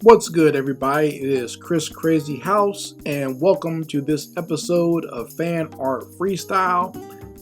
What's good, everybody? It is Chris Crazy House, and welcome to this episode of Fan Art Freestyle.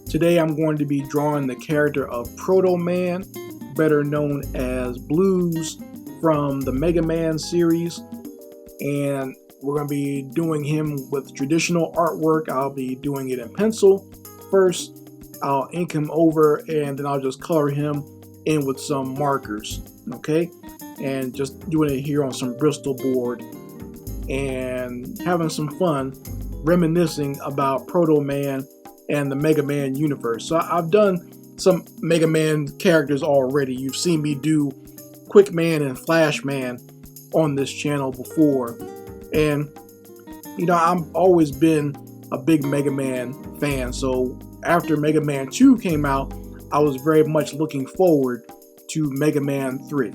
Today, I'm going to be drawing the character of Proto-Man, better known as Blues, from the Mega Man series. And we're going to be doing him with traditional artwork. I'll be doing it in pencil first. I'll ink him over, and then I'll just color him in with some markers. Okay? And just doing it here on some Bristol board and having some fun reminiscing about Proto-Man and the Mega Man universe. So I've done some Mega Man characters already. You've seen me do Quick Man and Flash Man on this channel before. And, I've always been a big Mega Man fan. So after Mega Man 2 came out, I was very much looking forward to Mega Man 3.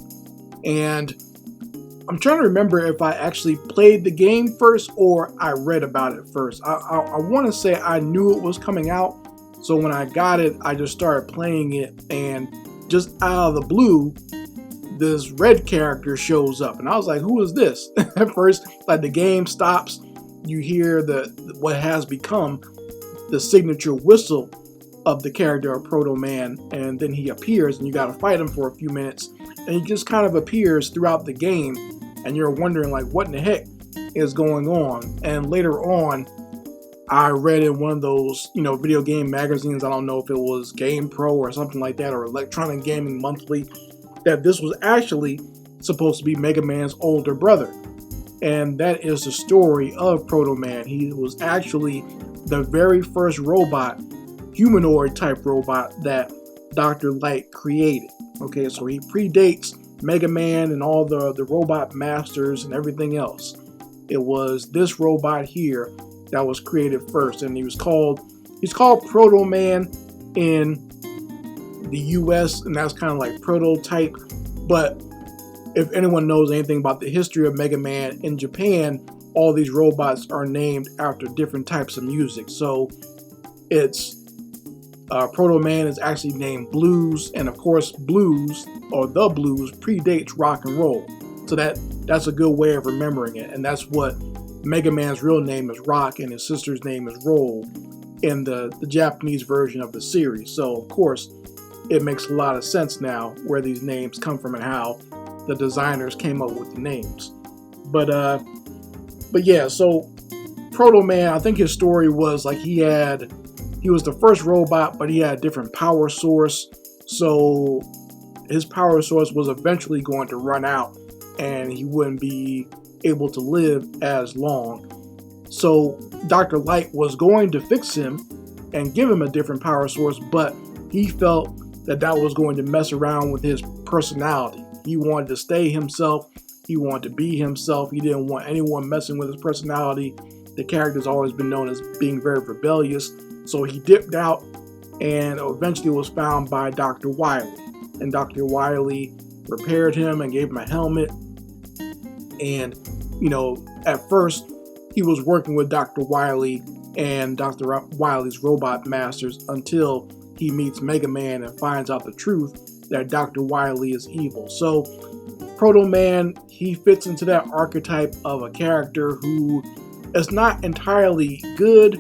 And I'm trying to remember if I actually played the game first or I read about it first. I want to say I knew it was coming out, so when I got it, I just started playing it, and just out of the blue, this red character shows up, and I was like, who is this? At first, like, the game stops, you hear what has become the signature whistle of the character of Proto-Man, and then he appears, and you gotta fight him for a few minutes. And he just kind of appears throughout the game, and you're wondering, like, what in the heck is going on? And later on, I read in one of those, video game magazines, I don't know if it was Game Pro or something like that, or Electronic Gaming Monthly, that this was actually supposed to be Mega Man's older brother. And that is the story of Proto-Man. He was actually the very first robot, humanoid type robot, that Dr. Light created. Okay, so he predates Mega Man and all the robot masters and everything else. It was this robot here that was created first, and he's called Proto-Man in the US, and that's kind of like prototype. But if anyone knows anything about the history of Mega Man in Japan, all these robots are named after different types of music. So it's Proto-Man is actually named Blues, and of course blues, or the blues, predates rock and roll. So that's a good way of remembering it, and that's what Mega Man's real name is, Rock, and his sister's name is Roll in the Japanese version of the series. So of course it makes a lot of sense now where these names come from and how the designers came up with the names. But yeah, so Proto-Man, I think his story was like he was the first robot, but he had a different power source. So his power source was eventually going to run out, and he wouldn't be able to live as long. So Dr. Light was going to fix him and give him a different power source, but he felt that was going to mess around with his personality. He wanted to stay himself. He wanted to be himself. He didn't want anyone messing with his personality. The character's always been known as being very rebellious. So he dipped out and eventually was found by Dr. Wily. And Dr. Wily repaired him and gave him a helmet. And, at first he was working with Dr. Wily and Dr. Wily's robot masters until he meets Mega Man and finds out the truth that Dr. Wily is evil. So Proto-Man, he fits into that archetype of a character who is not entirely good,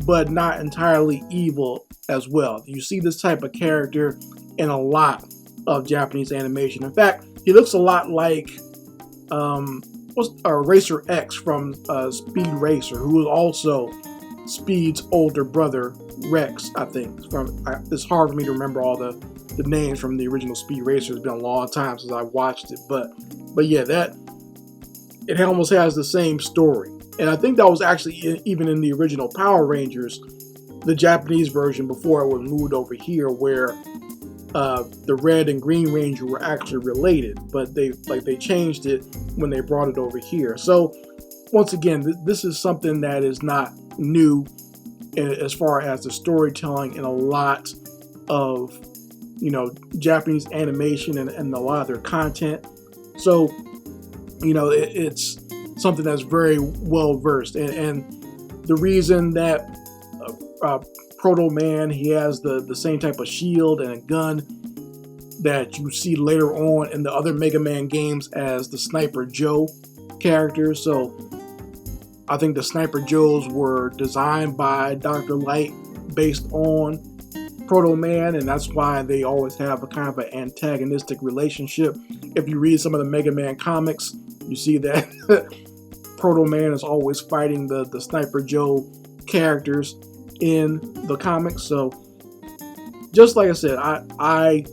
but not entirely evil as well. You see this type of character in a lot of Japanese animation. In fact, he looks a lot like Racer X from Speed Racer, who is also Speed's older brother, Rex, I think. It's hard for me to remember all the names from the original Speed Racer. It's been a long time since I watched it, but yeah, it almost has the same story. And I think that was actually even in the original Power Rangers, the Japanese version, before it was moved over here, where the Red and Green Ranger were actually related, but they changed it when they brought it over here. So once again, this is something that is not new as far as the storytelling in a lot of Japanese animation and a lot of their content. So it's something that's very well versed, and the reason that Proto-Man, he has the same type of shield and a gun that you see later on in the other Mega Man games as the Sniper Joe character. So I think the Sniper Joes were designed by Dr. Light based on Proto-Man, and that's why they always have a kind of an antagonistic relationship. If you read some of the Mega Man comics, you see that Proto-Man is always fighting the Sniper Joe characters in the comics. So just like I said, I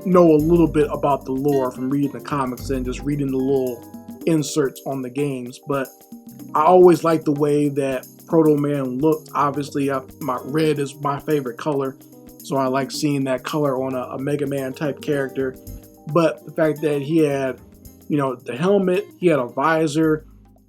know a little bit about the lore from reading the comics and just reading the little inserts on the games, but I always liked the way that Proto-Man looked. Obviously, my red is my favorite color, so I like seeing that color on a Mega Man type character. But the fact that he had, the helmet, he had a visor,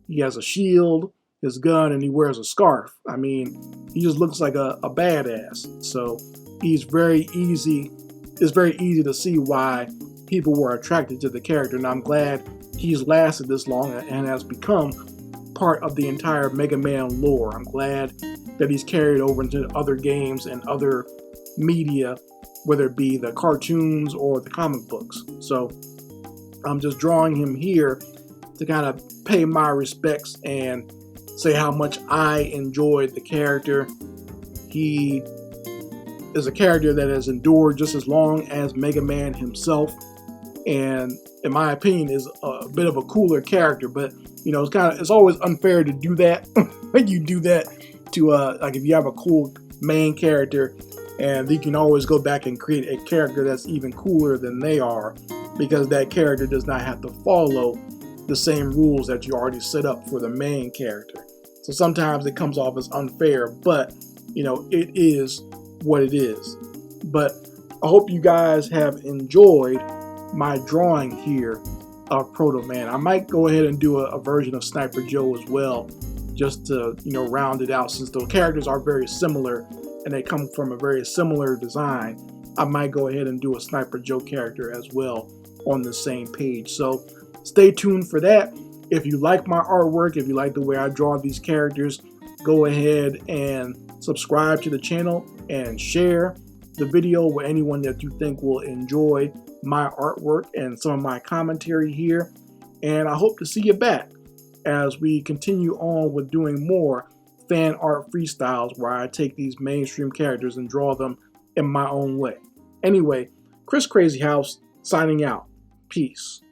he has a shield, his gun, and he wears a scarf. I mean, he just looks like a badass. So it's very easy to see why people were attracted to the character, and I'm glad he's lasted this long and has become part of the entire Mega Man lore. I'm glad that he's carried over into other games and other media, whether it be the cartoons or the comic books. So I'm just drawing him here to kind of pay my respects and say how much I enjoyed the character. He is a character that has endured just as long as Mega Man himself, and in my opinion is a bit of a cooler character. But it's always unfair to do that. When you do that to like, if you have a cool main character, and you can always go back and create a character that's even cooler than they are, because that character does not have to follow the same rules that you already set up for the main character. So sometimes it comes off as unfair, but it is what it is. But I hope you guys have enjoyed my drawing here of Proto-Man. I might go ahead and do a version of Sniper Joe as well, just to round it out, since the characters are very similar and they come from a very similar design. I might go ahead and do a Sniper Joe character as well on the same page. So stay tuned for that. If you like my artwork, if you like the way I draw these characters, go ahead and subscribe to the channel and share the video with anyone that you think will enjoy my artwork and some of my commentary here. And I hope to see you back as we continue on with doing more fan art freestyles, where I take these mainstream characters and draw them in my own way. Anyway, Chris Crazy House signing out. Peace.